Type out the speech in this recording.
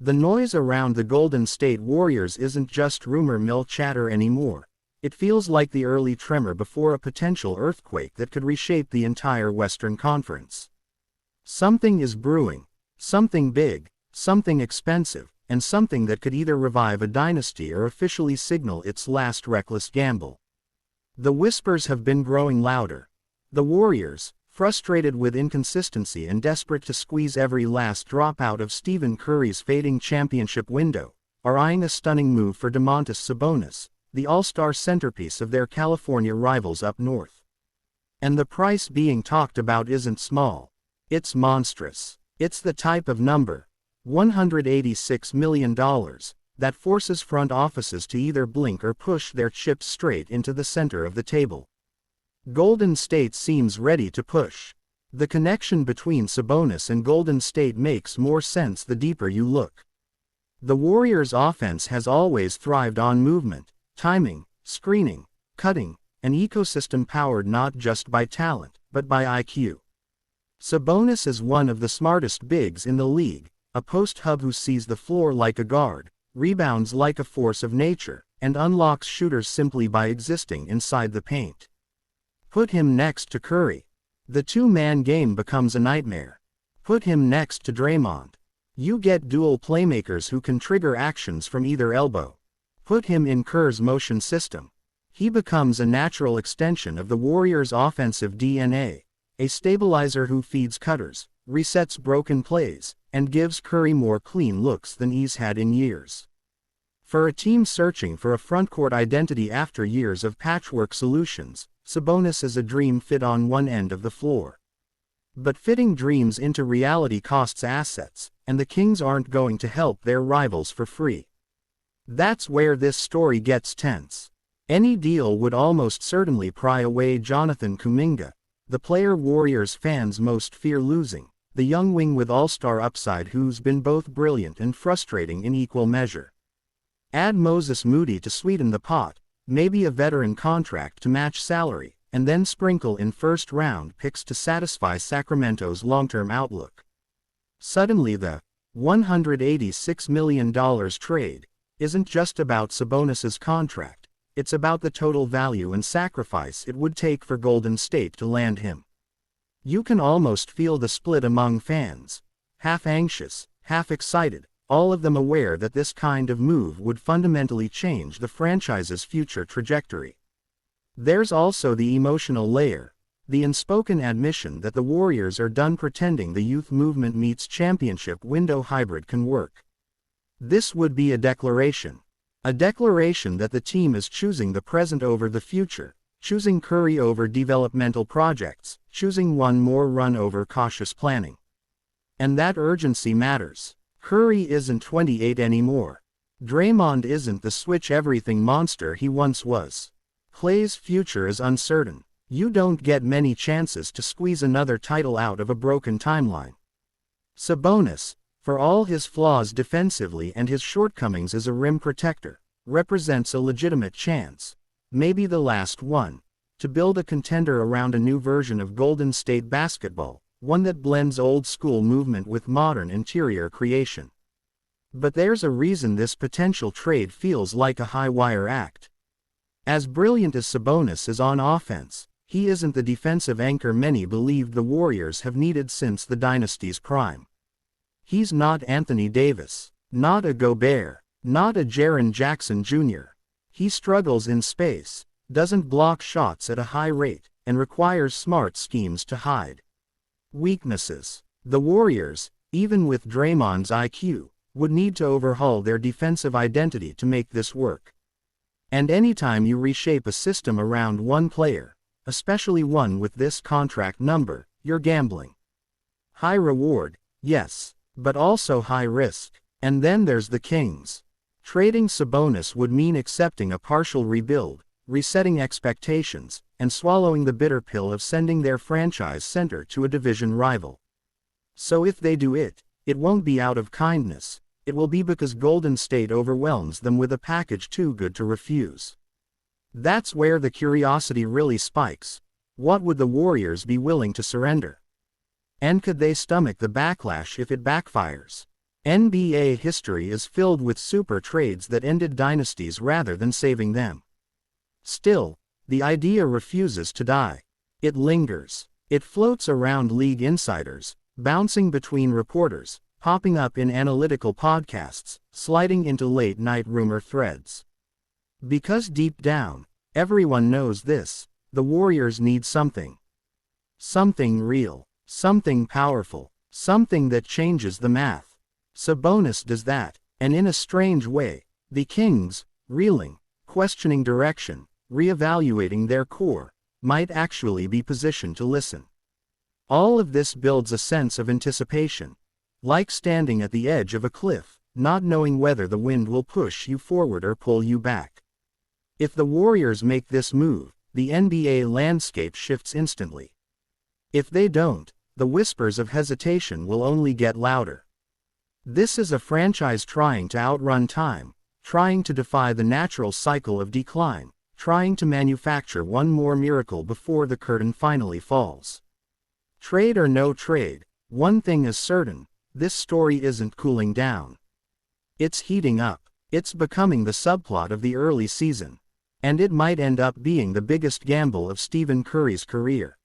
The noise around the Golden State Warriors isn't just rumor mill chatter anymore. It feels like the early tremor before a potential earthquake that could reshape the entire Western Conference. Something is brewing. Something big, something expensive, and something that could either revive a dynasty or officially signal its last reckless gamble. The whispers have been growing louder. The Warriors, frustrated with inconsistency and desperate to squeeze every last drop out of Stephen Curry's fading championship window, are eyeing a stunning move for Domantas Sabonis, the all-star centerpiece of their California rivals up north. And the price being talked about isn't small. It's monstrous. It's the type of number, $186 million, that forces front offices to either blink or push their chips straight into the center of the table. Golden State seems ready to push. The connection between Sabonis and Golden State makes more sense the deeper you look. The Warriors' offense has always thrived on movement, timing, screening, cutting, an ecosystem powered not just by talent, but by IQ. Sabonis is one of the smartest bigs in the league, a post hub who sees the floor like a guard, rebounds like a force of nature, and unlocks shooters simply by existing inside the paint. Put him next to Curry. The two-man game becomes a nightmare. Put him next to Draymond. You get dual playmakers who can trigger actions from either elbow. Put him in Kerr's motion system. He becomes a natural extension of the Warriors' offensive DNA, a stabilizer who feeds cutters, resets broken plays, and gives Curry more clean looks than he's had in years. For a team searching for a frontcourt identity after years of patchwork solutions, Sabonis is a dream fit on one end of the floor. But fitting dreams into reality costs assets, and the Kings aren't going to help their rivals for free. That's where this story gets tense. Any deal would almost certainly pry away Jonathan Kuminga, the player Warriors fans most fear losing, the young wing with all-star upside who's been both brilliant and frustrating in equal measure. Add Moses Moody to sweeten the pot, maybe a veteran contract to match salary, and then sprinkle in first-round picks to satisfy Sacramento's long-term outlook. Suddenly the $186 million trade isn't just about Sabonis's contract, it's about the total value and sacrifice it would take for Golden State to land him. You can almost feel the split among fans, half anxious, half excited, all of them aware that this kind of move would fundamentally change the franchise's future trajectory. There's also the emotional layer, the unspoken admission that the Warriors are done pretending the youth movement meets championship window hybrid can work. This would be a declaration that the team is choosing the present over the future, choosing Curry over developmental projects, choosing one more run over cautious planning. And that urgency matters. Curry isn't 28 anymore. Draymond isn't the switch-everything monster he once was. Klay's future is uncertain. You don't get many chances to squeeze another title out of a broken timeline. Sabonis, for all his flaws defensively and his shortcomings as a rim protector, represents a legitimate chance, maybe the last one, to build a contender around a new version of Golden State basketball, one that blends old-school movement with modern interior creation. But there's a reason this potential trade feels like a high-wire act. As brilliant as Sabonis is on offense, he isn't the defensive anchor many believed the Warriors have needed since the dynasty's prime. He's not Anthony Davis, not a Gobert, not a Jaren Jackson Jr. He struggles in space, doesn't block shots at a high rate, and requires smart schemes to hide weaknesses. The Warriors, even with Draymond's IQ, would need to overhaul their defensive identity to make this work. And anytime you reshape a system around one player, especially one with this contract number, you're gambling. High reward, yes, but also high risk. And then there's the Kings. Trading Sabonis would mean accepting a partial rebuild, resetting expectations, and swallowing the bitter pill of sending their franchise center to a division rival. So if they do it, it won't be out of kindness, it will be because Golden State overwhelms them with a package too good to refuse. That's where the curiosity really spikes. What would the Warriors be willing to surrender? And could they stomach the backlash if it backfires? NBA history is filled with super trades that ended dynasties rather than saving them. Still, the idea refuses to die. It lingers. It floats around league insiders, bouncing between reporters, popping up in analytical podcasts, sliding into late-night rumor threads. Because deep down, everyone knows this: the Warriors need something. Something real, something powerful, something that changes the math. Sabonis does that, and in a strange way, the Kings, reeling, questioning direction, reevaluating their core, might actually be positioned to listen. All of this builds a sense of anticipation. Like standing at the edge of a cliff, not knowing whether the wind will push you forward or pull you back. If the Warriors make this move, the NBA landscape shifts instantly. If they don't, the whispers of hesitation will only get louder. This is a franchise trying to outrun time, trying to defy the natural cycle of decline, trying to manufacture one more miracle before the curtain finally falls. Trade or no trade, one thing is certain: this story isn't cooling down. It's heating up. It's becoming the subplot of the early season. And it might end up being the biggest gamble of Stephen Curry's career.